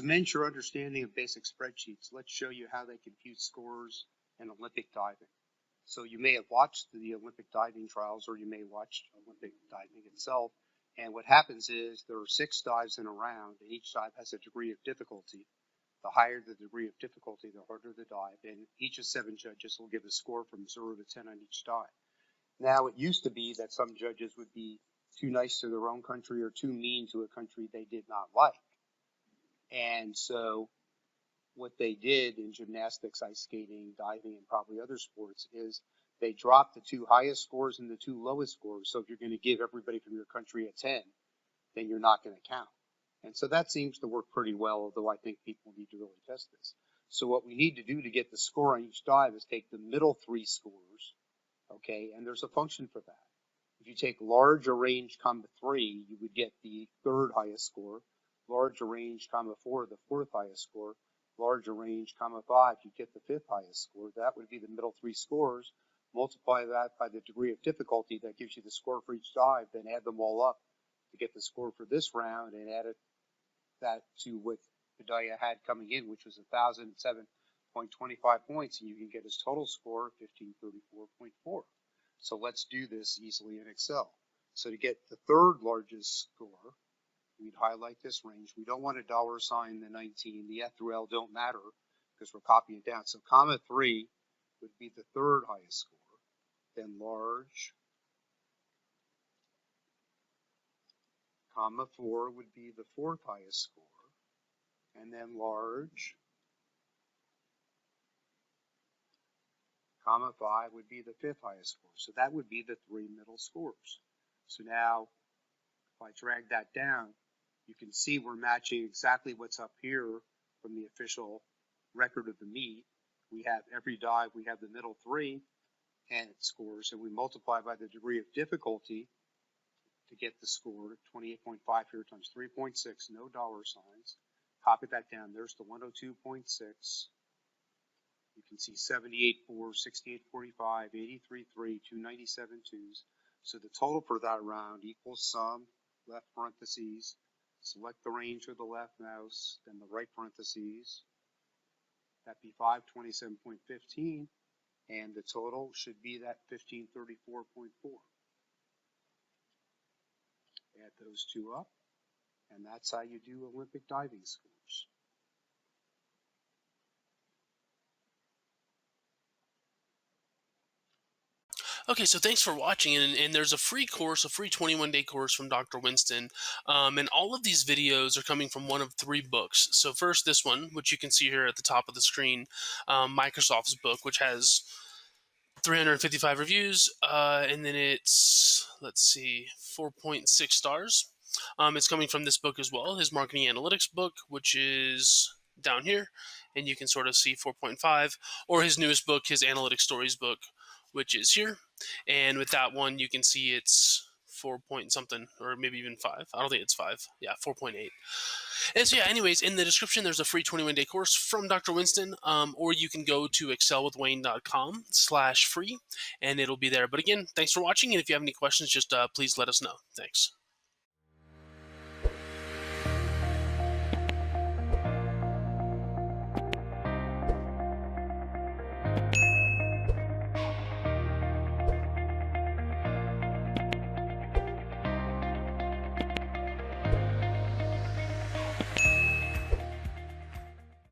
cement your understanding of basic spreadsheets, let's show you how they compute scores in Olympic diving. So you may have watched the Olympic diving trials, or you may watch Olympic diving itself. And what happens is there are 6 dives in a round, and each dive has a degree of difficulty. The higher the degree of difficulty, the harder the dive. And each of 7 judges will give a score from 0 to 10 on each dive. Now, it used to be that some judges would be too nice to their own country or too mean to a country they did not like. And so what they did in gymnastics, ice skating, diving, and probably other sports is they dropped the 2 highest scores and the 2 lowest scores. So if you're going to give everybody from your country a 10, then you're not going to count. And so that seems to work pretty well, although I think people need to really test this. So what we need to do to get the score on each dive is take the middle 3 scores, okay, and there's a function for that. If you take large arrange, comma 3, you would get the 3rd highest score. Large arrange, comma 4, the 4th highest score. Large arrange, comma 5, you get the 5th highest score. That would be the middle 3 scores. Multiply that by the degree of difficulty. That gives you the score for each dive. Then add them all up to get the score for this round, and add that to what Bedaya had coming in, which was 1,007.25 points, and you can get his total score, 1534.4. So let's do this easily in Excel. So to get the 3rd largest score, we'd highlight this range. We don't want a $sign, the 19. The F through L don't matter because we're copying it down. So comma 3 would be the 3rd highest score. Then large, comma 4 would be the 4th highest score. And then large, comma 5 would be the 5th highest score. So that would be the 3 middle scores. So now, if I drag that down, you can see we're matching exactly what's up here from the official record of the meet. We have every dive, we have the middle 3 and its scores, and we multiply by the degree of difficulty to get the score, 28.5 here times 3.6, no $signs. Copy that down. There's the 102.6. You can see 78.4, 68.45, 83.3, 297.2s. So the total for that round equals sum, left parentheses, select the range with the left mouse, then the right parentheses. That'd be 527.15, and the total should be that 1534.4. Add those 2 up, and that's how you do Olympic diving scores. Okay, so thanks for watching, and there's a free course, a free 21-day course from Dr. Winston, and all of these videos are coming from one of 3 books. So first, this one, which you can see here at the top of the screen, Microsoft's book, which has 355 reviews, and then it's, let's see, 4.6 stars. It's coming from this book as well, his marketing analytics book, which is down here, and you can sort of see 4.5, or his newest book, his analytics stories book, which is here. And with that one, you can see it's 4 point something, or maybe even 5. I don't think it's 5. Yeah, 4.8. And so yeah, anyways, in the description, there's a free 21-day course from Dr. Winston, or you can go to excelwithwayne.com/free, and it'll be there. But again, thanks for watching, and if you have any questions, just please let us know. Thanks.